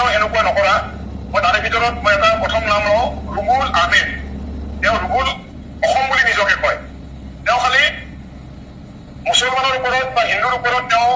কেতিয়াও এনেকুৱা নকৰা মই তাৰে ভিতৰত মই এটা প্ৰথম নাম লওঁ ৰুবুল আহমেদ তেওঁ ৰুবুল অসম বুলি নিজকে কয় তেওঁ খালি মুছলমানৰ ওপৰত বা হিন্দুৰ ওপৰত তেওঁ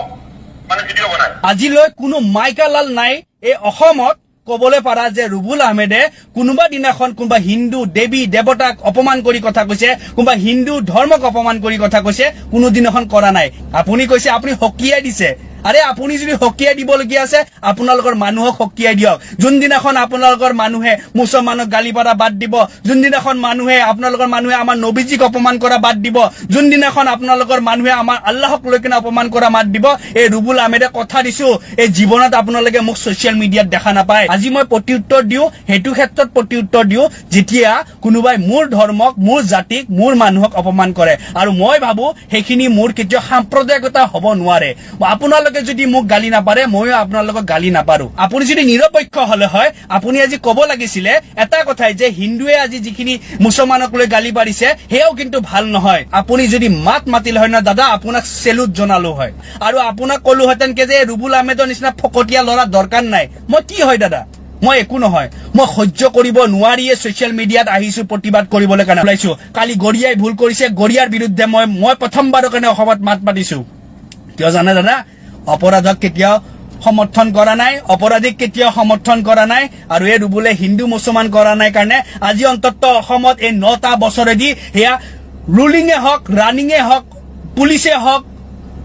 মানে ভিডিঅ' বনায় আজিলৈ কোনো মাইকালাল নাই এই অসমত কবলৈ পাৰা যে ৰুবুল আহমেদে কোনোবা দিনাখন কোনোবা হিন্দু দেৱী দেৱতাক অপমান কৰি কথা কৈছে কোনোবা হিন্দু ধৰ্মক অপমান কৰি কথা কৈছে কোনো দিনাখন কৰা নাই আপুনি কৈছে আপুনি হকিয়াই দিছে আৰে আপুনি যদি হকিয়াই দিবলগীয়া আছে আপোনালোকৰ মানুহক হকিয়াই দিয়ক যোনদিনাখন আপোনালোকৰ মানুহে মুছলমানক গালি পাৰা বাদ দিব যোনদিনাখন মানুহে আপোনালোকৰ মানুহে আমাৰ নবীজিক অপমান কৰা বাদ দিব যোনদিনাখন আপোনালোকৰ মানুহে আমাৰ আল্লাহক লৈ কিনে অপমান কৰা বাদ দিব এই ৰুবুল আহমেদে কথা দিছো এই জীৱনত আপোনালোকে মোক সোশ্যাল মিডিয়াত দেখা নাপায় আজি মই প্ৰত্যুত্তৰ দিও হেতু ক্ষেত্ৰত প্ৰত্যুত্তৰ দিও যেতিয়া কোনোবাই মোৰ ধৰ্মক মোৰ জাতিক মোৰ মানুহক অপমান কৰে আৰু মই ভাবো হেখিনি মোৰ কেতিয়া সাম্প্ৰদায়িকতা হ'ব নোৱাৰে আপোনালোকে যদি মোক গালি নাপাৰে মইও আপোনালোকক গালি নাপাৰো আপুনি যদি নিৰপেক্ষ হলে হয় আপুনি আজি কব লাগিছিলে এটা কথাই যে হিন্দুৱে আজি যিখিনি মুছলমানক লৈ গালি পাৰিছে হেও কিন্তু ভাল নহয় আপুনি যদি মাতিল হয় না দাদা আপোনাক সেলুট জনালো হয় আৰু আপোনাক কলোহেতেন কে যে ৰুবুল আহমেদৰ নিচিনা ফকটিয়া লৰা দৰকাৰ নাই মই কি হয় দাদা মই একো নহয় মই সহ্য কৰিব নোৱাৰিয়ে সোশ্যাল মিডিয়াত আহিছো প্ৰতিবাদ কৰিবলৈ কাৰণে ওলাইছো কালি গৰিয়াই ভুল কৰিছে গৰিয়াৰ বিৰুদ্ধে মই প্ৰথমবাৰৰ কাৰণে অসমত মাত মাতিছো কিয় জানে দাদা অপৰাধক কেতিয়াও সমৰ্থন কৰা নাই অপৰাধীক কেতিয়াও সমৰ্থন কৰা নাই আৰু এই ৰুবুলে হিন্দু মুছলমান কৰা নাই কাৰণে আজি অন্তত অসমত এই 9টা বছৰেদি হেয়া ৰুলিঙে হওক ৰানিঙে হওক পুলিচে হওক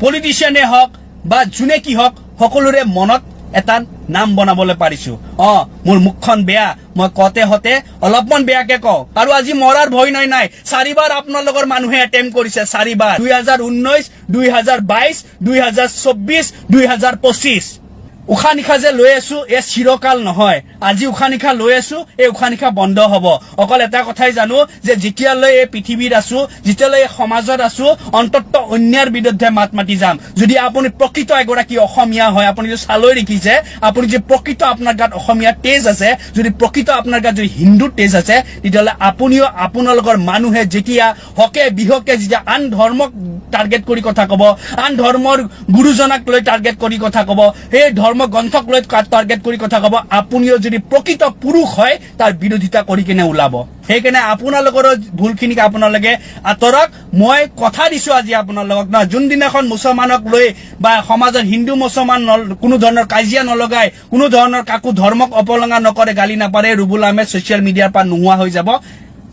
পলিটিচিয়ানে হওক বা যোনে কি হওক সকলোৰে মনত এটা নাম বনাবলৈ পাৰিছো মোৰ মুখখন বেয়া মই কতে হতে অলপমান বেয়াকে কওঁ আৰু আজি মৰাৰ ভয় নাই 4বাৰ আপোনালোকৰ মানুহে এটেম্প কৰিছে 4বাৰ 2019 2022 2024 2025 উখা নিখা যে লৈ আছো এ চিৰকাল নহয় আজি উখা নিখা লৈ আছো এই উখা নিখা বন্ধ হ'ব অকল এটা কথাই জানো যে যেতিয়ালৈ এই পৃথিৱীত আছো যেতিয়ালৈ এই সমাজত আছো অন্তত অন্যাৰ বিৰুদ্ধে মাত মাতি যাম যদি আপুনি প্ৰকৃত এগৰাকী অসমীয়া হয় আপুনি যদি চালৈ দেখিছে আপুনি যে প্ৰকৃত আপোনাৰ গাত অসমীয়া তেজ আছে যদি প্ৰকৃত আপোনাৰ গাত যদি হিন্দু তেজ আছে তেতিয়ালে আপুনিও আপোনালোকৰ মানুহে যেতিয়া হকে বিহকে যেতিয়া আন ধৰ্মক টাৰ্গেট কৰি কথা কব আন ধৰ্মৰ গুৰুজনাক লৈ টাৰ্গেট কৰি কথা কব এই ধৰ্ম গ্ৰন্থক লৈ টাৰ্গেট কৰি কথা কব আপুনিও যদি প্ৰকৃত পুৰুষ হয় তাৰ বিৰোধিতা কৰি কিনে ওলাব সেইকাৰণে আপোনালোকৰ ভুলখিনিক আপোনালোকে আতৰক মই কথা দিছো আজি আপোনালোকক না যোনদিনাখন মুছলমানক লৈ বা সমাজৰ হিন্দু মুছলমান কোনো ধৰণৰ কাজিয়া নলগাই কোনো ধৰণৰ কাকো ধৰ্মক অপলঙা নকৰে গালি নাপাৰে ৰুবুল আহমেদ সোশ্যাল মিডিয়াৰ পৰা নোহোৱা হৈ যাব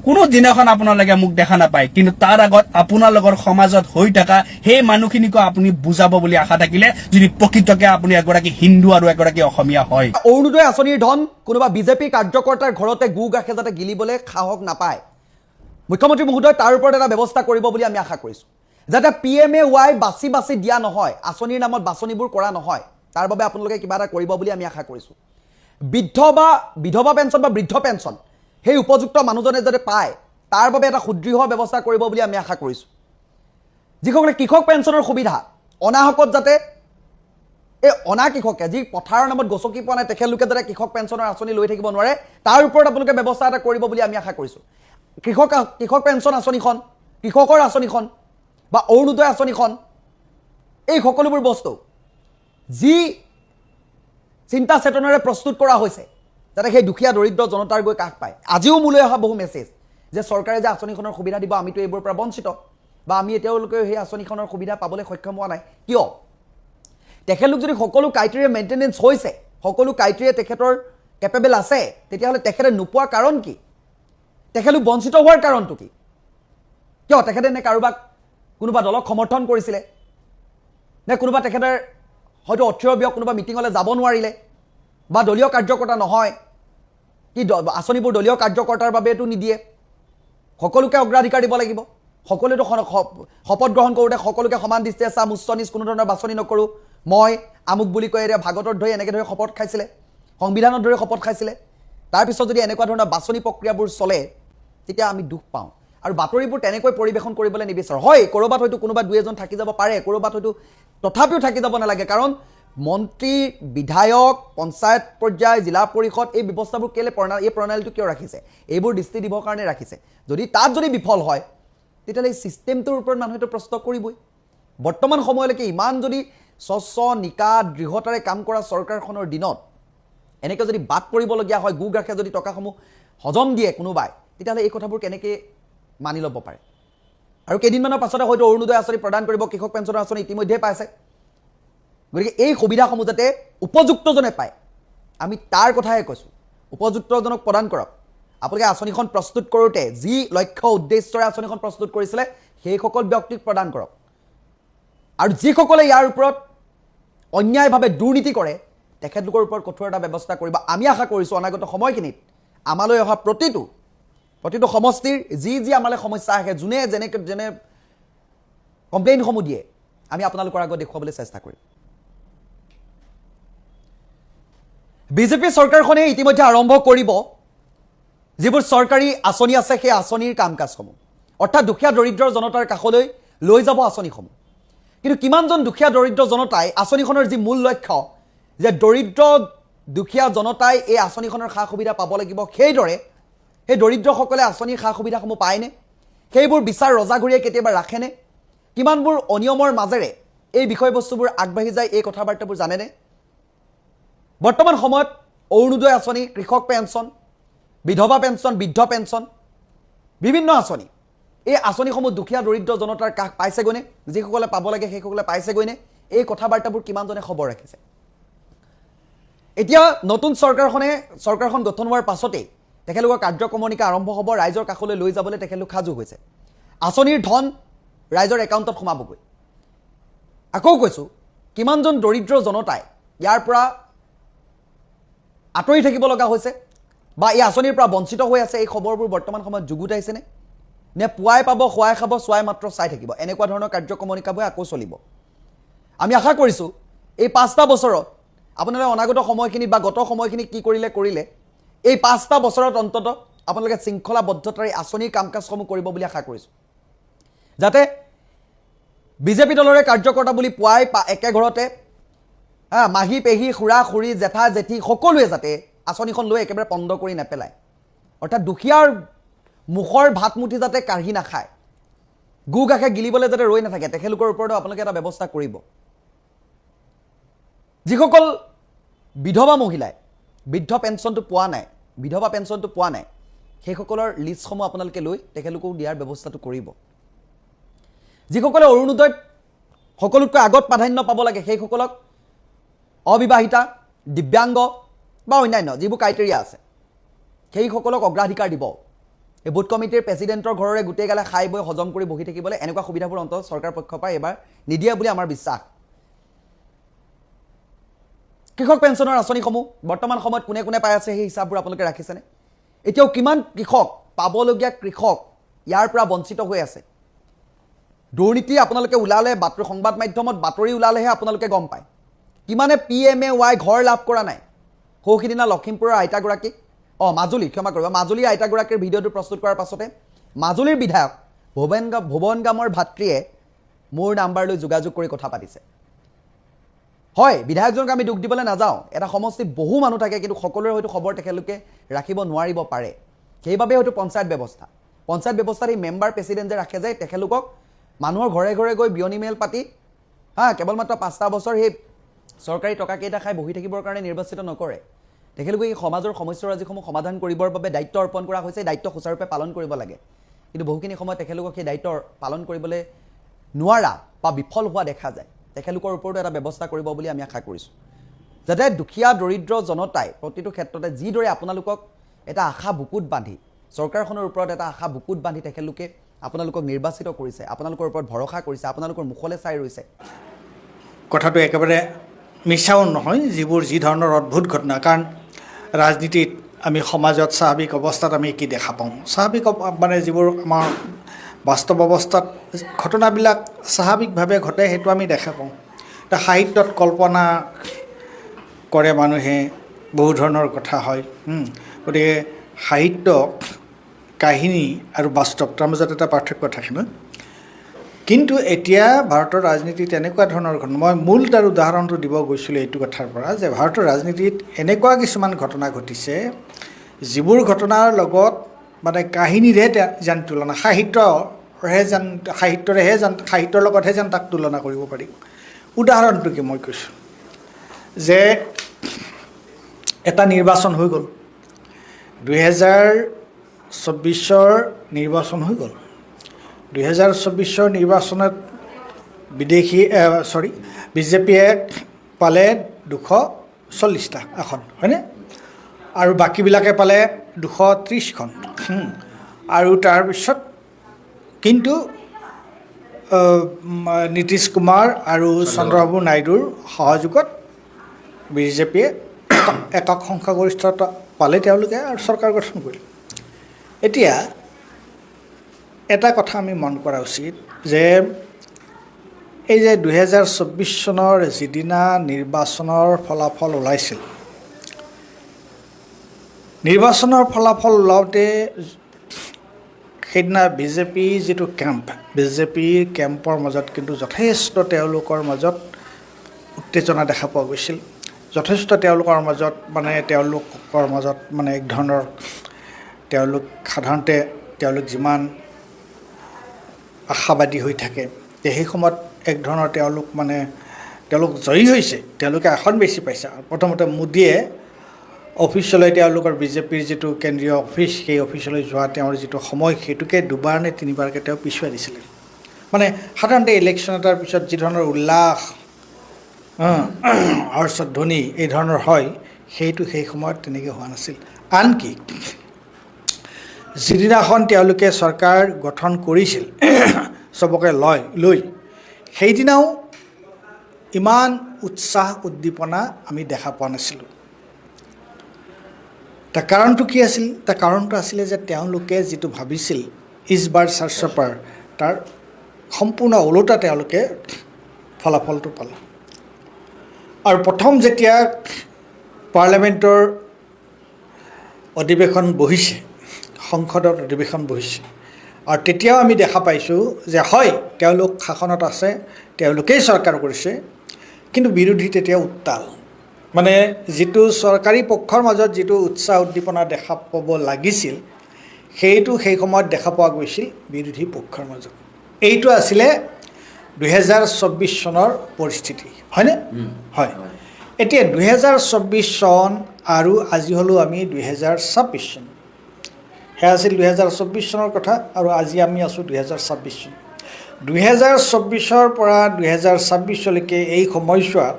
কোনো দিনাখন আপোনালোকে মোক দেখা নাপায় কিন্তু তাৰ আগত আপোনালোকৰ সমাজত হৈ থকা সেই মানুহখিনিকো আপুনি বুজাব বুলি আশা থাকিলে যদি প্ৰকৃতকে আপুনি এগৰাকী হিন্দু আৰু এগৰাকী অসমীয়া হয় অৰুণোদয় আঁচনিৰ ধন কোনোবা বিজেপি কাৰ্যকৰ্তাৰ ঘৰতে গু গাখে যাতে গিলিবলৈ সাহস নাপায় মুখ্যমন্ত্ৰী মহোদয় তাৰ ওপৰত এটা ব্যৱস্থা কৰিব বুলি আমি আশা কৰিছো যাতে PMAY বাছি বাছি দিয়া নহয় আঁচনিৰ নামত বাছনিবোৰ কৰা নহয় তাৰ বাবে আপোনালোকে কিবা এটা কৰিব বুলি আমি আশা কৰিছো বৃদ্ধ বা বিধৱা পেঞ্চন বা বৃদ্ধ পেঞ্চন সেই উপযুক্ত মানুহজনে যাতে পায় তাৰ বাবে এটা সুদৃঢ় ব্যৱস্থা কৰিব বুলি আমি আশা কৰিছো যিসকলে কৃষক পেঞ্চনৰ সুবিধা অনাহকত যাতে এই অনা কৃষকে যি পথাৰৰ নামত গছকি পোৱা নাই তেখেতলোকে যাতে কৃষক পেঞ্চনৰ আঁচনি লৈ থাকিব নোৱাৰে তাৰ ওপৰত আপোনালোকে ব্যৱস্থা এটা কৰিব বুলি আমি আশা কৰিছো কৃষক পেঞ্চন আঁচনিখন কৃষকৰ আঁচনিখন বা অৰুণোদয় আঁচনিখন এই সকলোবোৰ বস্তু যি চিন্তা চেতনাৰে প্ৰস্তুত কৰা হৈছে যাতে সেই দুখীয়া দৰিদ্ৰ জনতাৰ গৈ কাষ পায় আজিও মোলৈ অহা বহু মেছেজ যে চৰকাৰে যে আঁচনিখনৰ সুবিধা দিব আমিতো এইবোৰৰ পৰা বঞ্চিত বা আমি এতিয়ালৈকে সেই আঁচনিখনৰ সুবিধা পাবলৈ সক্ষম হোৱা নাই কিয় তেখেতলোক যদি সকলো ক্ৰাইটেৰিয়া মেইনটেনেন্স হৈছে সকলো ক্ৰাইটেৰিয়া তেখেতৰ কেপেবল আছে তেতিয়াহ'লে তেখেতে নোপোৱা কাৰণ কি তেখেতলোক বঞ্চিত হোৱাৰ কাৰণটো কি কিয় তেখেতে নে কাৰোবাক কোনোবা দলক সমৰ্থন কৰিছিলে নে কোনোবা তেখেতৰ হয়তো অৰ্থীয় কোনোবা মিটিঙলৈ যাব নোৱাৰিলে বা দলীয় কাৰ্যকৰ্তা নহয় কি আঁচনিবোৰ দলীয় কাৰ্যকৰ্তাৰ বাবেতো নিদিয়ে সকলোকে অগ্ৰাধিকাৰ দিব লাগিব সকলোতো শপত গ্ৰহণ কৰোঁতে সকলোকে সমান দৃষ্টিৰে চাম উচ্চ নিচ কোনো ধৰণৰ বাছনি নকৰোঁ মই আমুক বুলি কৈ এতিয়া ভাগৱতত ধৰি এনেকৈ ধৰি শপত খাইছিলে সংবিধানত ধৰি শপত খাইছিলে তাৰপিছত যদি এনেকুৱা ধৰণৰ বাছনি প্ৰক্ৰিয়াবোৰ চলে তেতিয়া আমি দুখ পাওঁ আৰু বাতৰিবোৰ তেনেকৈ পৰিৱেশন কৰিবলৈ নিবিচাৰোঁ হয় ক'ৰবাত হয়তো কোনোবা দুই এজন থাকি যাব পাৰে ক'ৰবাত হয়তো তথাপিও থাকি যাব নালাগে কাৰণ মন্ত্ৰী বিধায়ক পঞ্চায়ত পৰ্যায় জিলা পৰিষদ এই ব্যৱস্থাবোৰ কেলে এই প্ৰণালীটো কিয় ৰাখিছে এইবোৰ দৃষ্টি দিবৰ কাৰণে ৰাখিছে যদি তাত যদি বিফল হয় তেতিয়াহ'লে এই চিষ্টেমটোৰ ওপৰত মানুহেতো প্ৰশ্ন কৰিবই বৰ্তমান সময়লৈকে ইমান যদি স্বচ্ছ নিকা দৃঢ়তাৰে কাম কৰা চৰকাৰখনৰ দিনত এনেকৈ যদি বাদ পৰিবলগীয়া হয়, গু গাখে যদি টকাসমূহ হজম দিয়ে কোনোবাই, তেতিয়াহ'লে এই কথাবোৰ কেনেকৈ মানি ল'ব পাৰে? আৰু কেইদিনমানৰ পাছতে হয়তো অৰুণোদয় আঁচনি প্ৰদান কৰিব, কৃষক পেঞ্চনৰ আঁচনি ইতিমধ্যে পাইছে। গতিকে এই সুবিধাসমূহ যাতে উপযুক্তজনে পায়, আমি তাৰ কথাহে কৈছোঁ। উপযুক্তজনক প্ৰদান কৰক। আপোনালোকে আঁচনিখন প্ৰস্তুত কৰোঁতে যি লক্ষ্য উদ্দেশ্যৰে আঁচনিখন প্ৰস্তুত কৰিছিলে সেইসকল ব্যক্তিক প্ৰদান কৰক। আৰু যিসকলে ইয়াৰ ওপৰত অন্যায়ভাৱে দুৰ্নীতি কৰে তেখেতলোকৰ ওপৰত কঠোৰ এটা ব্যৱস্থা কৰিব। আমি আশা কৰিছোঁ অনাগত সময়খিনিত আমালৈ অহা প্ৰতিটো সমষ্টিৰ যি আমালৈ সমস্যা আহে, যোনে যেনে কমপ্লেইনসমূহ দিয়ে, আমি আপোনালোকৰ আগত দেখুৱাবলৈ চেষ্টা কৰিম। বিজেপি চৰকাৰখনে ইতিমধ্যে আৰম্ভ কৰিব যিবোৰ চৰকাৰী আঁচনি আছে সেই আঁচনিৰ কাম কাজসমূহ, অৰ্থাৎ দুখীয়া দৰিদ্ৰ জনতাৰ কাষলৈ লৈ যাব আঁচনিসমূহ। কিন্তু কিমানজন দুখীয়া দৰিদ্ৰ জনতাই আঁচনিখনৰ যি মূল লক্ষ্য যে দৰিদ্ৰ দুখীয়া জনতাই এই আঁচনিখনৰ সা সুবিধা পাব লাগিব, সেইদৰে সেই দৰিদ্ৰসকলে আঁচনিৰ সা সুবিধাসমূহ পায়নে? সেইবোৰ বিচাৰ ৰজাঘৰীয়ে কেতিয়াবা ৰাখেনে? কিমানবোৰ অনিয়মৰ মাজেৰে এই বিষয়বস্তুবোৰ আগবাঢ়ি যায়, এই কথা বাৰ্তাবোৰ জানেনে? বৰ্তমান সময়ত অৰুণোদয় আঁচনি, কৃষক পেঞ্চন, বিধৱা পেঞ্চন, বৃদ্ধ পেঞ্চন, বিভিন্ন আঁচনি, এই আঁচনিসমূহ দুখীয়া দৰিদ্ৰ জনতাৰ কাষ পাইছেগৈনে? যিসকলে পাব লাগে সেইসকলে পাইছেগৈনে? এই কথা বাৰ্তাবোৰ কিমানজনে খবৰ ৰাখিছে? এতিয়া নতুন চৰকাৰখন গঠন হোৱাৰ পাছতেই তেখেতলোকৰ কাৰ্যক্ৰমণিকা আৰম্ভ হ'ব। ৰাইজৰ কাষলৈ লৈ যাবলৈ তেখেতলোক সাজু হৈছে। আঁচনিৰ ধন ৰাইজৰ একাউণ্টত সোমাবগৈ। আকৌ কৈছোঁ, কিমানজন দৰিদ্ৰ জনতাই ইয়াৰ পৰা আঁতৰি থাকিব লগা হৈছে বা এই আঁচনিৰ পৰা বঞ্চিত হৈ আছে, এই খবৰবোৰ বৰ্তমান সময়ত যুগুত আহিছেনে? নে পুৱাই পাব, খুৱাই খাব, চোৱাই মাত্ৰ চাই থাকিব, এনেকুৱা ধৰণৰ কাৰ্যক্ৰমণিকাবোৰ আকৌ চলিব? আমি আশা কৰিছোঁ এই 5টা বছৰত আপোনালোকে অনাগত সময়খিনিত বা গত সময়খিনিত কি কৰিলে এই 5টা বছৰত অন্তত আপোনালোকে শৃংখলাবদ্ধতাৰে আঁচনিৰ কাম কাজসমূহ কৰিব বুলি আশা কৰিছোঁ, যাতে বিজেপি দলৰে কাৰ্যকৰ্তা বুলি পুৱাই একে ঘৰতে মাহী পেহী, খুৰা খুৰী, জেঠা জেঠি সকলোৱে যাতে আঁচনিখন লৈ একেবাৰে পণ্ড কৰি নেপেলায়। অৰ্থাৎ দুখীয়াৰ মুখৰ ভাতমুঠি যাতে কাঢ়ি নাখায়, গু গাখে গিলিবলৈ যাতে ৰৈ নাথাকে, তেখেতলোকৰ ওপৰতো আপোনালোকে এটা ব্যৱস্থা কৰিব। যিসকল বিধৱা মহিলাই বৃদ্ধ পেঞ্চনটো পোৱা নাই, সেইসকলৰ লিষ্টসমূহ আপোনালোকে লৈ তেখেতলোকক দিয়াৰ ব্যৱস্থাটো কৰিব। যিসকলে অৰুণোদয়ত সকলোতকৈ আগত প্ৰাধান্য পাব লাগে সেইসকলক অবিবাহিতা, দিব্যাংগ বা অন্যান্য যিবোৰ ক্ৰাইটেৰিয়া আছে সেইসকলক অগ্ৰাধিকাৰ দিব। এই বুথ কমিটিৰ প্ৰেচিডেণ্টৰ ঘৰৰে গোটেই গালে খাই বৈ হজম কৰি বহি থাকিবলৈ এনেকুৱা সুবিধাবোৰ অন্তত চৰকাৰ পক্ষৰ পৰা এইবাৰ নিদিয়ে বুলি আমাৰ বিশ্বাস। কৃষক পেঞ্চনৰ আঁচনিসমূহ বৰ্তমান সময়ত কোনে কোনে পাই আছে সেই হিচাপবোৰ আপোনালোকে ৰাখিছেনে? এতিয়াও কিমান কৃষক, পাবলগীয়া কৃষক ইয়াৰ পৰা বঞ্চিত হৈ আছে? দুৰ্নীতি আপোনালোকে ওলালে, সংবাদ মাধ্যমত বাতৰি ওলালেহে আপোনালোকে গম পায়। কিমানে PMAY ঘৰ লাভ কৰা নাই? সৌসিদিনা লখিমপুৰৰ আইতাগৰাকী, মাজুলীৰ আইতাগৰাকীৰ ভিডিঅ'টো প্ৰস্তুত কৰাৰ পাছতে মাজুলীৰ বিধায়ক ভুৱন গামৰ ভাতৃয়ে মোৰ নাম্বাৰলৈ যোগাযোগ কৰি কথা পাতিছে। হয়, বিধায়কজনক আমি দুখ দিবলৈ নাযাওঁ, এটা সমষ্টিত বহু মানুহ থাকে, কিন্তু সকলোৰে হয়তো খবৰ তেখেতলোকে ৰাখিব নোৱাৰিব পাৰে। সেইবাবে হয়তো পঞ্চায়ত ব্যৱস্থাত এই মেম্বাৰ প্ৰেচিডেণ্ট যে ৰাখে, যে তেখেতলোকক মানুহৰ ঘৰে ঘৰে গৈ বিয়নি মেল পাতি কেৱল মাত্ৰ 5টা বছৰ সেই চৰকাৰী টকাকেইটা খাই বহি থাকিবৰ কাৰণে নিৰ্বাচিত নকৰে। তেখেতলোকে এই সমাজৰ সমস্যাৰাজিসমূহ সমাধান কৰিবৰ বাবে দায়িত্ব অৰ্পণ কৰা হৈছে। দায়িত্ব সুচাৰুৰূপে পালন কৰিব লাগে, কিন্তু বহুখিনি সময়ত তেখেতলোকক সেই দায়িত্ব পালন কৰিবলৈ নোৱাৰা বা বিফল হোৱা দেখা যায়। তেখেতলোকৰ ওপৰতো এটা ব্যৱস্থা কৰিব বুলি আমি আশা কৰিছোঁ, যাতে দুখীয়া দৰিদ্ৰ জনতাই প্ৰতিটো ক্ষেত্ৰতে যিদৰে আপোনালোকক এটা আশা বুকুত বান্ধি, চৰকাৰখনৰ ওপৰত এটা আশা বুকুত বান্ধি তেখেতলোকে আপোনালোকক নিৰ্বাচিত কৰিছে, আপোনালোকৰ ওপৰত ভৰসা কৰিছে, আপোনালোকৰ মুখলৈ চাই ৰৈছে। কথাটো একেবাৰে মিছাও নহয়, যি ধৰণৰ অদ্ভুত ঘটনা। কাৰণ ৰাজনীতিত আমি সমাজত স্বাভাৱিক অৱস্থাত আমি কি দেখা পাওঁ, স্বাভাৱিক যিবোৰ আমাৰ বাস্তৱ অৱস্থাত ঘটনাবিলাক স্বাভাৱিকভাৱে ঘটে সেইটো আমি দেখা পাওঁ। এতিয়া সাহিত্যত কল্পনা কৰে মানুহে, বহু ধৰণৰ কথা হয়। গতিকে সাহিত্য, কাহিনী আৰু বাস্তৱ তাৰ মাজত এটা পাৰ্থক্য থাকে ন। কিন্তু এতিয়া ভাৰতৰ ৰাজনীতিত এনেকুৱা ধৰণৰ ঘটনা, মই মূল তাৰ উদাহৰণটো দিব গৈছিলোঁ এইটো কথাৰ পৰা যে ভাৰতৰ ৰাজনীতিত এনেকুৱা কিছুমান ঘটনা ঘটিছে যিবোৰ ঘটনাৰ লগত কাহিনীৰে যেন তুলনা, সাহিত্যৰ লগতহে যেন তাক তুলনা কৰিব পাৰি। উদাহৰণটো কি মই কৈছোঁ যে এটা নিৰ্বাচন হৈ গ'ল 2024 নিৰ্বাচন হৈ গ'ল 2024 নিৰ্বাচনত বিজেপিয়ে পালে 240টা আসন হয়নে আৰু বাকীবিলাকে পালে 230খন আৰু তাৰপিছত কিন্তু নীতিশ কুমাৰ আৰু চন্দ্ৰবাবু নাইডুৰ সহযোগত বিজেপিয়ে একক সংখ্যাগৰিষ্ঠতা পালে তেওঁলোকে আৰু চৰকাৰ গঠন কৰিলে এতিয়া এটা কথা আমি মন কৰা উচিত যে এই যে 2024 চনৰ যিদিনা নিৰ্বাচনৰ ফলাফল ওলাইছিল নিৰ্বাচনৰ ফলাফল ওলাওঁতে সেইদিনা বিজেপি যিটো বিজেপিৰ কেম্পৰ মাজত কিন্তু যথেষ্ট তেওঁলোকৰ মাজত উত্তেজনা দেখা পোৱা গৈছিল যথেষ্ট তেওঁলোকৰ মাজত মানে এক ধৰণৰ তেওঁলোক সাধাৰণতে তেওঁলোক যিমান আশাবাদী হৈ থাকে সেই সময়ত এক ধৰণৰ তেওঁলোক জয়ী হৈছে তেওঁলোকে আসন বেছি পাইছে প্ৰথমতে মোদীয়ে অফিচলৈ তেওঁলোকৰ বিজেপিৰ যিটো কেন্দ্ৰীয় অফিচ সেই অফিচলৈ যোৱা তেওঁৰ যিটো সময় সেইটোকে দুবাৰ নে তিনিবাৰকৈ তেওঁ পিছুৱাই দিছিলে মানে সাধাৰণতে ইলেকশ্যন এটাৰ পিছত যি ধৰণৰ উল্লাস হৰ্ষধ্বনি এই ধৰণৰ হয় সেইটো সেই সময়ত তেনেকৈ হোৱা নাছিল আনকি যিদিনাখন তেওঁলোকে চৰকাৰ গঠন কৰিছিল চবকে লৈ সেইদিনাও ইমান উৎসাহ উদ্দীপনা আমি দেখা পোৱা নাছিলোঁ তাৰ কাৰণটো কি আছিল তাৰ কাৰণটো আছিলে যে তেওঁলোকে যিটো ভাবিছিল ইছবাৰ চাৰ্চপাৰ তাৰ সম্পূৰ্ণ ওলোটা তেওঁলোকে ফলাফলটো পালে আৰু প্ৰথম যেতিয়া পাৰ্লিয়ামেণ্টৰ অধিৱেশন বহিছে সংসদৰ অধিৱেশন বহিছে আৰু তেতিয়াও আমি দেখা পাইছোঁ যে হয় তেওঁলোক শাসনত আছে তেওঁলোকেই চৰকাৰ কৰিছে কিন্তু বিৰোধী তেতিয়া উত্তাল মানে যিটো চৰকাৰী পক্ষৰ মাজত যিটো উৎসাহ উদ্দীপনা দেখা পাব লাগিছিল সেইটো সেই সময়ত দেখা পোৱা গৈছিল বিৰোধী পক্ষৰ মাজত এইটো আছিলে 2024 চনৰ পৰিস্থিতি হয়নে হয় এতিয়া 2024 চন আৰু আজি হ'লেও আমি 2026 চন সেয়া আছিল 2024 চনৰ কথা আৰু আজি আমি আছোঁ 2026 চন 2024ৰ পৰা 2026লৈকে এই সময়ছোৱাত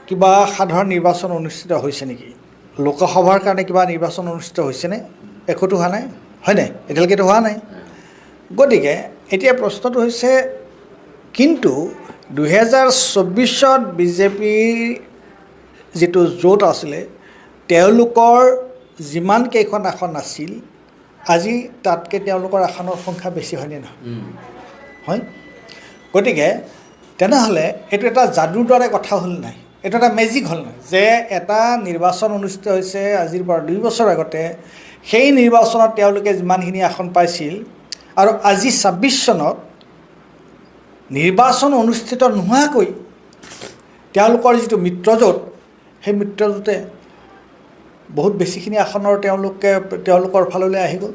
কিবা সাধাৰণ নিৰ্বাচন অনুষ্ঠিত হৈছে নেকি লোকসভাৰ কাৰণে কিবা নিৰ্বাচন অনুষ্ঠিত হৈছেনে একোটো হোৱা নাই হয়নে এতিয়ালৈকেতো হোৱা নাই গতিকে এতিয়া প্ৰশ্নটো হৈছে কিন্তু 2024ত বিজেপিৰ যিটো জোট আছিলে তেওঁলোকৰ যিমান কেইখন আসন আছিল আজি তাতকৈ তেওঁলোকৰ আসনৰ সংখ্যা বেছি হয়নে নহয় হয় গতিকে তেনেহ'লে এইটো এটা যাদুৰ দৰে কথা হ'ল নাই এইটো এটা মেজিক হ'ল নাই যে এটা নিৰ্বাচন অনুষ্ঠিত হৈছে আজিৰ পৰা 2 বছৰ আগতে সেই নিৰ্বাচনত তেওঁলোকে যিমানখিনি আসন পাইছিল আৰু আজি 26 চনত নিৰ্বাচন অনুষ্ঠিত নোহোৱাকৈ তেওঁলোকৰ যিটো মিত্ৰজোঁট সেই মিত্ৰজোঁটে বহুত বেছিখিনি আসনৰ তেওঁলোকৰ ফাললৈ আহি গ'ল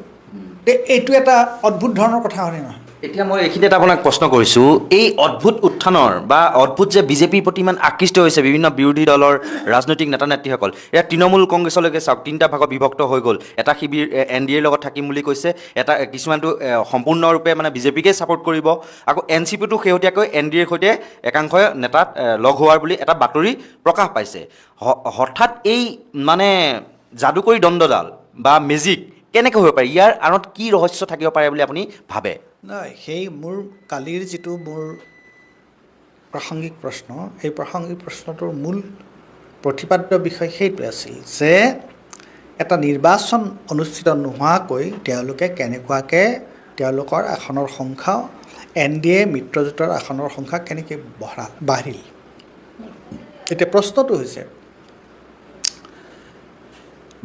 এইটো এটা অদ্ভুত ধৰণৰ কথা হয়নে নহয় এতিয়া মই এইখিনিত আপোনাক প্ৰশ্ন কৰিছোঁ এই অদ্ভুত উত্থানৰ বা অদ্ভুত যে বিজেপিৰ প্ৰতি ইমান আকৃষ্ট হৈছে বিভিন্ন বিৰোধী দলৰ ৰাজনৈতিক নেতা নেত্ৰীসকল এতিয়া তৃণমূল কংগ্ৰেছলৈকে চাওক 3টা ভাগত বিভক্ত হৈ গ'ল এটা শিবিৰ NDAৰ লগত থাকিম বুলি কৈছে এটা কিছুমানটো সম্পূৰ্ণৰূপে মানে বিজেপিকে ছাপোৰ্ট কৰিব আকৌ NCPটো শেহতীয়াকৈ NDAৰ সৈতে একাংশ নেতাত লগ হোৱাৰ বুলি এটা বাতৰি প্ৰকাশ পাইছে হঠাৎ এই মানে যাদুকৰী দণ্ডডাল বা মেজিক কেনেকৈ হ'ব পাৰে ইয়াৰ আঁৰত কি ৰহস্য থাকিব পাৰে বুলি আপুনি ভাবে নাই সেই মোৰ কালিৰ যিটো মোৰ প্ৰাসংগিক প্ৰশ্ন এই প্ৰাসংগিক প্ৰশ্নটোৰ মূল প্ৰতিপাদ্য বিষয় সেইটোৱে আছিল যে এটা নিৰ্বাচন অনুষ্ঠিত নোহোৱাকৈ তেওঁলোকে কেনেকুৱাকৈ তেওঁলোকৰ আসনৰ সংখ্যা NDA মিত্ৰজোঁটৰ আসনৰ সংখ্যা কেনেকৈ বাঢ়িল এতিয়া প্ৰশ্নটো হৈছে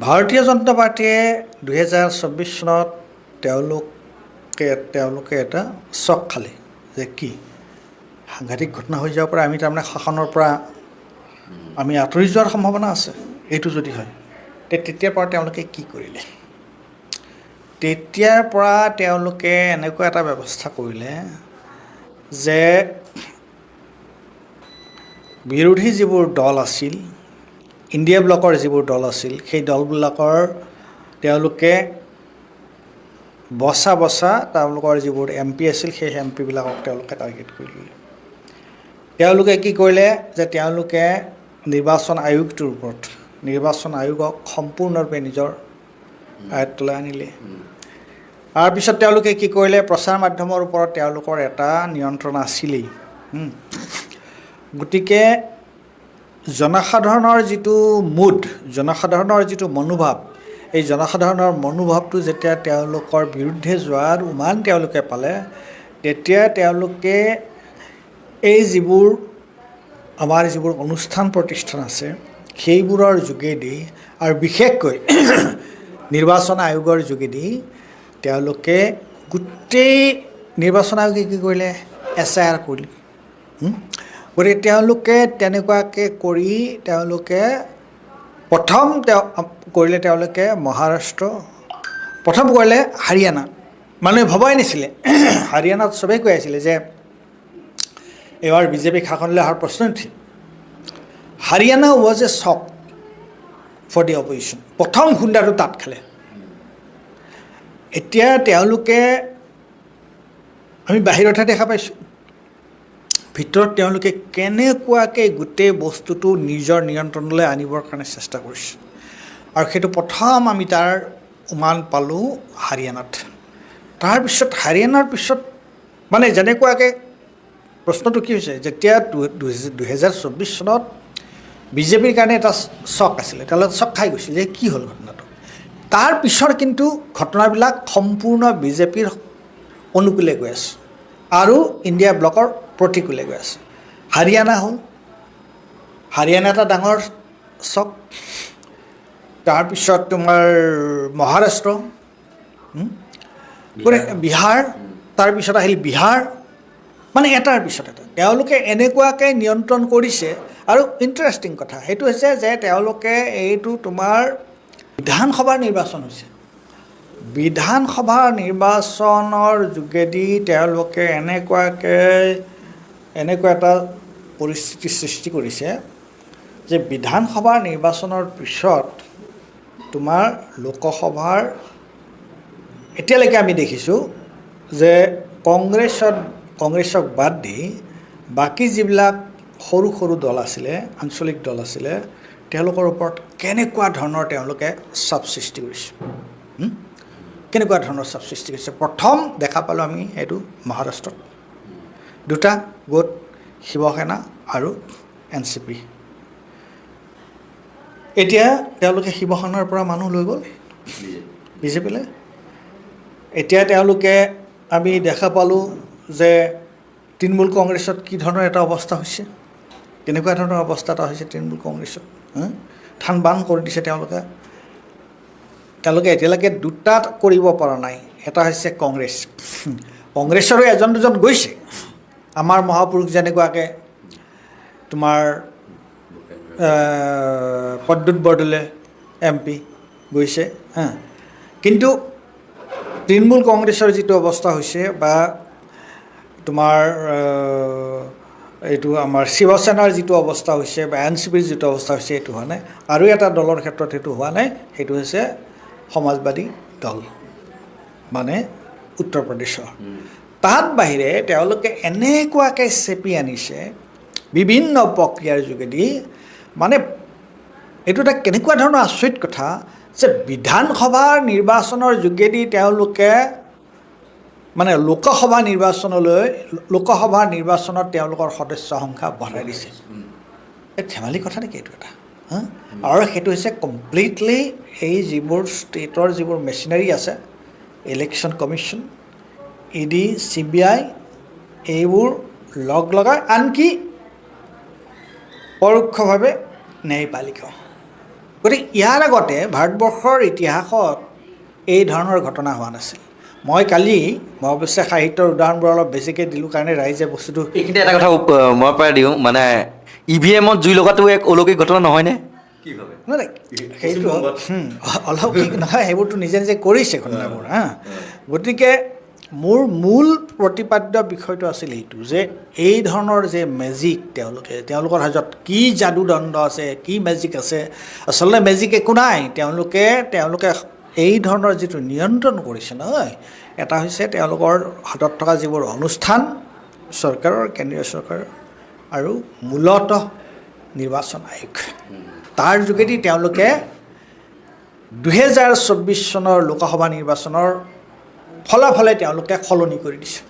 ভাৰতীয় জনতা পাৰ্টীয়ে 2024 চনত তেওঁলোকে এটা চক খালে যে কি সাংঘাতিক ঘটনা হৈ যাব পাৰে আমি তাৰমানে শাসনৰ পৰা আমি আঁতৰি যোৱাৰ সম্ভাৱনা আছে এইটো যদি হয় তেতিয়াৰ পৰা তেওঁলোকে কি কৰিলে তেতিয়াৰ পৰা তেওঁলোকে এনেকুৱা এটা ব্যৱস্থা কৰিলে যে বিৰোধী যিবোৰ দল আছিল, ইণ্ডিয়া ব্লকৰ যিবোৰ দল আছিল, সেই দলবিলাকৰ তেওঁলোকে বচা তেওঁলোকৰ যিবোৰ MP আছিল, সেই MP বিলাকক তেওঁলোকে টাৰ্গেট কৰি ল'লে। তেওঁলোকে কি কৰিলে যে তেওঁলোকে নিৰ্বাচন আয়োগটোৰ ওপৰত, নিৰ্বাচন আয়োগক সম্পূৰ্ণৰূপে নিজৰ আয়ত্তলৈ আনিলে। তাৰপিছত তেওঁলোকে কি কৰিলে, প্ৰচাৰ মাধ্যমৰ ওপৰত তেওঁলোকৰ এটা নিয়ন্ত্ৰণ আছিলেই। গতিকে জনসাধাৰণৰ যিটো মুড, জনসাধাৰণৰ যিটো মনোভাৱ, এই জনসাধাৰণৰ মনোভাৱটো যেতিয়া তেওঁলোকৰ বিৰুদ্ধে যোৱাৰ উমান তেওঁলোকে পালে, তেতিয়া তেওঁলোকে এই যিবোৰ আমাৰ যিবোৰ অনুষ্ঠান প্ৰতিষ্ঠান আছে, সেইবোৰৰ যোগেদি আৰু বিশেষকৈ নিৰ্বাচন আয়োগৰ যোগেদি তেওঁলোকে গোটেই নিৰ্বাচন আয়োগে কি কৰিলে, SIR কৰিলে। গতিকে তেওঁলোকে তেনেকুৱাকৈ কৰি তেওঁলোকে প্ৰথম কৰিলে তেওঁলোকে মহাৰাষ্ট্ৰ, প্ৰথম কৰিলে হাৰিয়ানা। মানুহে ভবাই নাছিলে, হাৰিয়ানাত চবেই কৈ আছিলে যে এইবাৰ BJP শাসনলৈ অহাৰ প্ৰশ্ন নুঠে। Haryana was a shock for the opposition. প্ৰথম খুন্দাটো তাত খালে। এতিয়া তেওঁলোকে, আমি বাহিৰতহে দেখা পাইছোঁ, ভিতৰত তেওঁলোকে কেনেকুৱাকৈ গোটেই বস্তুটো নিজৰ নিয়ন্ত্ৰণলৈ আনিবৰ কাৰণে চেষ্টা কৰিছে। আৰু সেইটো প্ৰথম আমি তাৰ উমান পালোঁ হাৰিয়ানাত। তাৰপিছত হাৰিয়ানাৰ পিছত মানে যেনেকুৱাকৈ প্ৰশ্নটো কি হৈছে, যেতিয়া 2024 চনত BJPৰ কাৰণে এটা শ্বক আছিলে, তেওঁলোকে শ্বক খাই গৈছিল যে কি হ'ল ঘটনাটো। তাৰ পিছৰ কিন্তু ঘটনাবিলাক সম্পূৰ্ণ BJPৰ অনুকূলে গৈ আছে আৰু ইণ্ডিয়া ব্লকৰ প্ৰতিকূলে গৈ আছে। হাৰিয়ানা হ'ল, হাৰিয়ানা এটা ডাঙৰ শ্বক। তাৰপিছত তোমাৰ মহাৰাষ্ট্ৰ, বিহাৰ, তাৰপিছত আহিল বিহাৰ, মানে এটাৰ পিছত এটা তেওঁলোকে এনেকুৱাকৈ নিয়ন্ত্ৰণ কৰিছে। আৰু ইণ্টাৰেষ্টিং কথা সেইটো হৈছে যে তেওঁলোকে এইটো তোমাৰ বিধানসভাৰ নিৰ্বাচন হৈছে, বিধানসভাৰ নিৰ্বাচনৰ যোগেদি তেওঁলোকে এনেকুৱা এটা পৰিস্থিতি সৃষ্টি কৰিছে যে বিধানসভাৰ নিৰ্বাচনৰ পিছত তোমাৰ লোকসভাৰ এতিয়ালৈকে আমি দেখিছোঁ যে কংগ্ৰেছক বাদ দি বাকী যিবিলাক সৰু সৰু দল আছিলে, আঞ্চলিক দল আছিলে, তেওঁলোকৰ ওপৰত কেনেকুৱা ধৰণৰ তেওঁলোকে চাপ সৃষ্টি কৰিছে, কেনেকুৱা ধৰণৰ চাপ সৃষ্টি কৰিছে। প্ৰথম দেখা পালোঁ আমি এইটো মহাৰাষ্ট্ৰত, দুটা গোট, শিৱসেনা আৰু NCP। এতিয়া তেওঁলোকে শিৱসেনাৰ পৰা মানুহ লৈ গ'ল BJPলৈ। এতিয়া তেওঁলোকে আমি দেখা পালোঁ যে তৃণমূল কংগ্ৰেছত কি ধৰণৰ এটা অৱস্থা হৈছে, কেনেকুৱা ধৰণৰ অৱস্থা এটা হৈছে তৃণমূল কংগ্ৰেছত। থান বান কৰি দিছে তেওঁলোকে এতিয়ালৈকে দুটা কৰিব পৰা নাই। এটা হৈছে কংগ্ৰেছৰো এজন দুজন গৈছে, আমাৰ মহাপুৰুষ যেনেকুৱাকৈ তোমাৰ প্ৰদ্যুৎ বৰদলৈ MP গৈছে। কিন্তু তৃণমূল কংগ্ৰেছৰ যিটো অৱস্থা হৈছে বা তোমাৰ এইটো আমাৰ শিৱসেনাৰ যিটো অৱস্থা হৈছে বা NCPৰ যিটো অৱস্থা হৈছে, এইটো হোৱা নাই। আৰু এটা দলৰ ক্ষেত্ৰত সেইটো হোৱা নাই, সেইটো হৈছে সমাজবাদী দল, মানে উত্তৰ প্ৰদেশৰ। তাত বাহিৰে তেওঁলোকে এনেকুৱাকৈ চেপি আনিছে বিভিন্ন প্ৰক্ৰিয়াৰ যোগেদি, মানে এইটো এটা কেনেকুৱা ধৰণৰ আচৰিত কথা যে বিধানসভাৰ নিৰ্বাচনৰ যোগেদি তেওঁলোকে মানে লোকসভাৰ নিৰ্বাচনত তেওঁলোকৰ সদস্য সংখ্যা বঢ়াই দিছে। এই ধেমালি কথা নেকি এইটো এটা? আৰু সেইটো হৈছে কমপ্লিটলি এই যিবোৰ ষ্টেটৰ যিবোৰ মেচিনাৰী আছে, ইলেকশ্যন কমিশ্যন, ED, CBI, এইবোৰ লগ লগাই, আনকি পৰোক্ষভাৱে ন্যায়পালিকাও। গতিকে ইয়াৰ আগতে ভাৰতবৰ্ষৰ ইতিহাসত এই ধৰণৰ ঘটনা হোৱা নাছিল। মই অৱশ্যে সাহিত্যৰ উদাহৰণবোৰ অলপ বেছিকৈ দিলোঁ কাৰণে ৰাইজে বস্তুটো এইখিনি এটা কথা মই পৰা দিওঁ, মানে EVMত জুই লগাটো এক অলৌকিক ঘটনা নহয়নে? কি ভাবে? নাই, সেইটো অলৌকিক নহয়, সেইবোৰতো নিজে নিজে কৰিছে ঘটনাবোৰ। গতিকে মোৰ মূল প্ৰতিপাদ্য বিষয়টো আছিল এইটো যে এই ধৰণৰ যে মেজিক তেওঁলোকৰ হাজত কি যাদুদণ্ড আছে, কি মেজিক আছে, আচলতে মেজিক একো নাই। তেওঁলোকে এই ধৰণৰ যিটো নিয়ন্ত্ৰণ কৰিছে নহয়, এটা হৈছে তেওঁলোকৰ হাতত থকা যিবোৰ অনুষ্ঠান চৰকাৰৰ, কেন্দ্ৰীয় চৰকাৰৰ, আৰু মূলতঃ নিৰ্বাচন আয়োগ, তাৰ যোগেদি তেওঁলোকে 2024 চনৰ লোকসভা নিৰ্বাচনৰ ফলাফলে তেওঁলোকে সলনি কৰি দিছে।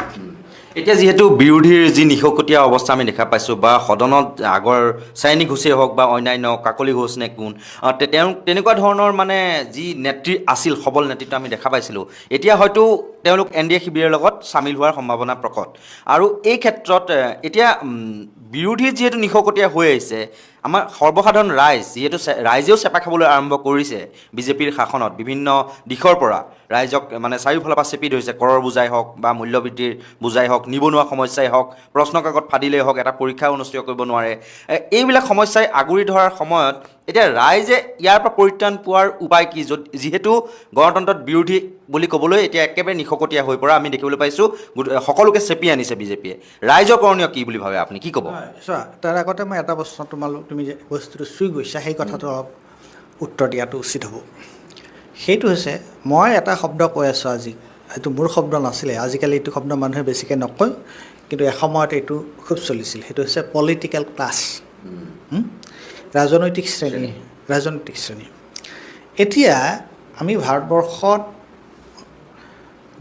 এতিয়া যিহেতু বিৰোধীৰ যি নিশকতীয়া অৱস্থা আমি দেখা পাইছোঁ, বা সদনত আগৰ চাইনী ঘোষেই হওক বা অন্যান্য কাকলি ঘোষ নে কোন, তেনেকুৱা ধৰণৰ মানে যি নেত্ৰী আছিল, সবল নেতৃত্ব আমি দেখা পাইছিলোঁ, এতিয়া হয়তো তেওঁলোক NDA শিবিৰৰ লগত চামিল হোৱাৰ সম্ভাৱনা প্ৰকট। আৰু এই ক্ষেত্ৰত এতিয়া বিৰোধী যিহেতু নিশকতীয়া হৈ আহিছে, আমাৰ সৰ্বসাধাৰণ ৰাইজ যিহেতু ৰাইজেও চেপা খাবলৈ আৰম্ভ কৰিছে বিজেপিৰ শাসনত, বিভিন্ন দিশৰ পৰা ৰাইজক মানে চাৰিওফালৰ পৰা চেপি ধৰিছে, কৰৰ বোজাই হওক বা মূল্যবৃদ্ধিৰ বোজাই হওক, নিবনুৱা সমস্যাই হওক, প্ৰশ্ন কাকত ফাদিলেই হওক, এটা পৰীক্ষা অনুষ্ঠিত কৰিব নোৱাৰে, এইবিলাক সমস্যাই আগুৰি ধৰাৰ সময়ত এতিয়া ৰাইজে ইয়াৰ পৰা পৰিত্ৰাণ পোৱাৰ উপায় কি? যিহেতু গণতন্ত্ৰত বিৰোধী বুলি ক'বলৈ এতিয়া একেবাৰে নিশকতীয়া হৈ পৰা আমি দেখিবলৈ পাইছোঁ, সকলোকে চেপি আনিছে বিজেপিয়ে। ৰাইজৰ কৰণীয় কি বুলি ভাবে আপুনি, কি ক'ব? চোৱা, তাৰ আগতে মই এটা বস্তু তুমি যে বস্তুটো চুই গৈছা, সেই কথাটো অলপ উত্তৰ দিয়াটো উচিত হ'ব। সেইটো হৈছে, মই এটা শব্দ কৈ আছোঁ আজি, এইটো মোৰ শব্দ নাছিলে, আজিকালি এইটো শব্দ মানুহে বেছিকৈ নকয়, কিন্তু এসময়ত এইটো খুব চলিছিল। সেইটো হৈছে পলিটিকেল ক্লাছ, ৰাজনৈতিক শ্ৰেণী। এতিয়া আমি ভাৰতবৰ্ষত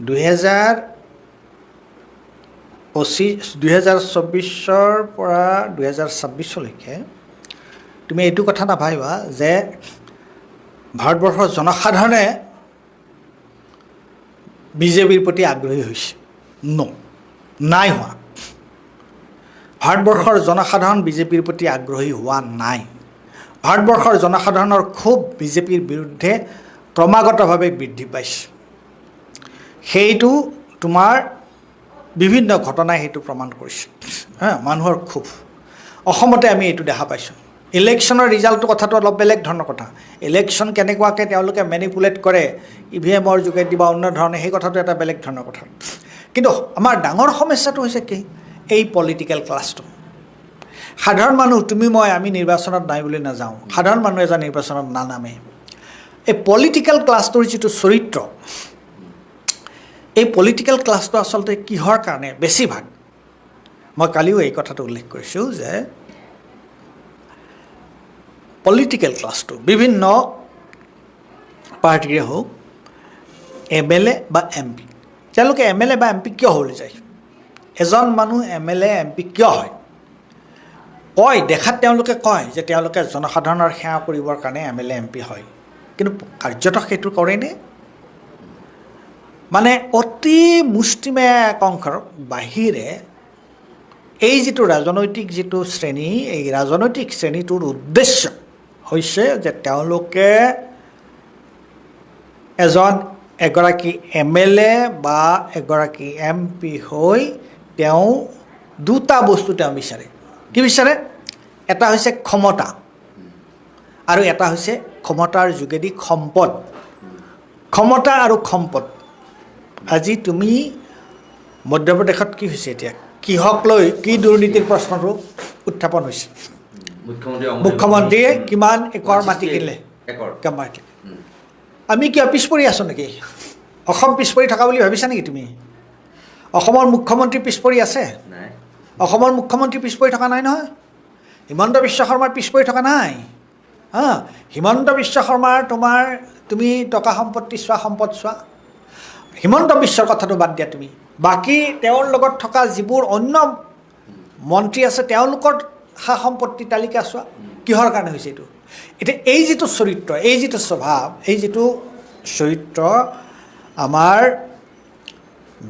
2024 পৰা 2026লৈকে তুমি এইটো কথা নাভাবিবা যে ভাৰতবৰ্ষৰ জনসাধাৰণে বিজেপিৰ প্ৰতি আগ্ৰহী হৈছে। নাই হোৱা। ভাৰতবৰ্ষৰ জনসাধাৰণ বিজেপিৰ প্ৰতি আগ্ৰহী হোৱা নাই। ভাৰতবৰ্ষৰ জনসাধাৰণৰ ক্ষোভ বিজেপিৰ বিৰুদ্ধে ক্ৰমাগতভাৱে বৃদ্ধি পাইছে। সেইটো তোমাৰ বিভিন্ন ঘটনাই সেইটো প্ৰমাণ কৰিছে। মানুহৰ ক্ষোভ অসমতে আমি এইটো দেখা পাইছোঁ। ইলেকশ্যনৰ ৰিজাল্টৰ কথাটো অলপ বেলেগ ধৰণৰ কথা। ইলেকশ্যন কেনেকুৱাকৈ তেওঁলোকে মেনিপুলেট কৰে EVM-ৰ যোগেদি বা অন্য ধৰণে, সেই কথাটো এটা বেলেগ ধৰণৰ কথা। কিন্তু আমাৰ ডাঙৰ সমস্যাটো হৈছে কি? এই পলিটিকেল ক্লাছটো। সাধাৰণ মানুহ, তুমি মই, আমি নিৰ্বাচনত নাই বুলি নাযাওঁ, সাধাৰণ মানুহ এজন নিৰ্বাচনত নানামে। এই পলিটিকেল ক্লাছটোৰ যিটো চৰিত্ৰ, এই পলিটিকেল ক্লাছটো আচলতে কিহৰ কাৰণে বেছিভাগ, মই কালিও এই কথাটো উল্লেখ কৰিছোঁ যে পলিটিকেল ক্লাছটো বিভিন্ন পাৰ্টিৰে হওক, MLA বা MP, তেওঁলোকে MLA বা MP কিয় হ'বলৈ যায়? এজন মানুহ MLA MP কিয় হয়? কয়, দেখাত তেওঁলোকে কয় যে তেওঁলোকে জনসাধাৰণৰ সেৱা কৰিবৰ কাৰণে MLA MP হয়, কিন্তু কাৰ্যতঃ সেইটো কৰেনে? মানে অতি মুষ্টিমেয় অংশৰ বাহিৰে এই যিটো ৰাজনৈতিক যিটো শ্ৰেণী, এই ৰাজনৈতিক শ্ৰেণীটোৰ উদ্দেশ্য হৈছে যে তেওঁলোকে এগৰাকী MLA বা এগৰাকী MP হৈ তেওঁ দুটা বস্তু তেওঁ বিচাৰে। কি বিচাৰে? এটা হৈছে ক্ষমতা, আৰু এটা হৈছে ক্ষমতাৰ যোগেদি সম্পদ। ক্ষমতা আৰু সম্পদ। আজি তুমি মধ্যপ্ৰদেশত কি হৈছে? এতিয়া কিহক লৈ কি দুৰ্নীতিৰ প্ৰশ্নটো উত্থাপন হৈছে? মুখ্যমন্ত্ৰীয়ে কিমান একৰ মাটি কিনিলে? আমি কিয় পিছ পৰি আছোঁ নেকি? অসম পিছ পৰি থকা বুলি ভাবিছা নেকি তুমি? অসমৰ মুখ্যমন্ত্ৰী পিছ পৰি আছে? অসমৰ মুখ্যমন্ত্ৰী পিছ পৰি থকা নাই নহয়। হিমন্ত বিশ্ব শৰ্মাৰ পিছ পৰি থকা নাই। হিমন্ত বিশ্ব শৰ্মাৰ তুমি টকা সম্পত্তি চোৱা, সম্পদ চোৱা। হিমন্ত বিশ্বৰ কথাটো বাদ দিয়া তুমি, বাকী তেওঁৰ লগত থকা যিবোৰ অন্য মন্ত্ৰী আছে তেওঁলোকৰ সা সম্পত্তিৰ তালিকা চোৱা। কিহৰ কাৰণে হৈছে এইটো? এতিয়া এই যিটো চৰিত্ৰ, এই যিটো স্বভাৱ, এই যিটো চৰিত্ৰ আমাৰ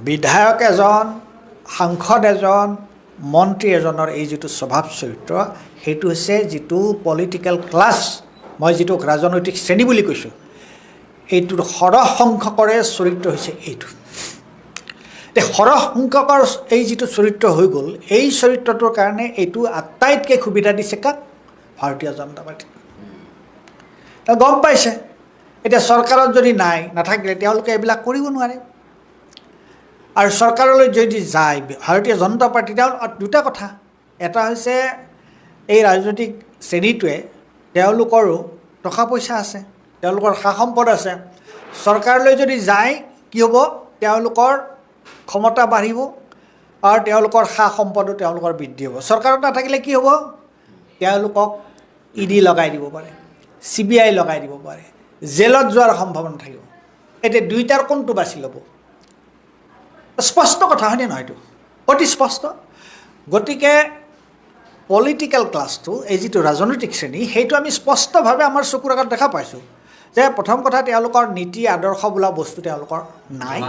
বিধায়ক এজন, সাংসদ এজন, মন্ত্ৰী এজনৰ এই যিটো স্বভাৱ চৰিত্ৰ, সেইটো হৈছে যিটো পলিটিকেল ক্লাছ, মই যিটো ৰাজনৈতিক শ্ৰেণী বুলি কৈছোঁ, এইটোৰ সৰহ সংখ্যকৰে চৰিত্ৰ হৈছে এইটো। সৰহ সংখ্যকৰ এই যিটো চৰিত্ৰ হৈ গ'ল, এই চৰিত্ৰটোৰ কাৰণে এইটো আটাইতকৈ সুবিধা দিছে কাক? ভাৰতীয় জনতা পাৰ্টি। গম পাইছে এতিয়া চৰকাৰত যদি নাথাকিলে তেওঁলোকে এইবিলাক কৰিব নোৱাৰে। আৰু চৰকাৰলৈ যদি যায় ভাৰতীয় জনতা পাৰ্টি তেওঁ দুটা কথা এটা হৈছে এই ৰাজনৈতিক শ্ৰেণীটোৱে তেওঁলোকৰো টকা পইচা আছে তেওঁলোকৰ সা সম্পদ আছে চৰকাৰলৈ যদি যায় কি হ'ব তেওঁলোকৰ ক্ষমতা বাঢ়িব আৰু তেওঁলোকৰ সা সম্পদো তেওঁলোকৰ বৃদ্ধি হ'ব চৰকাৰত নাথাকিলে কি হ'ব তেওঁলোকক ইডি লগাই দিব পাৰে CBI লগাই দিব পাৰে জেলত যোৱাৰ সম্ভাৱনা থাকিব এতিয়া দুইটাৰ কোনটো বাছি ল'ব স্পষ্ট কথা হয়নে নহয় এইটো অতি স্পষ্ট গতিকে পলিটিকেল ক্লাছটো এই যিটো ৰাজনৈতিক শ্ৰেণী সেইটো আমি স্পষ্টভাৱে আমাৰ চকুৰ আগত দেখা পাইছোঁ যে প্ৰথম কথা তেওঁলোকৰ নীতি আদৰ্শ বোলা বস্তু তেওঁলোকৰ নাই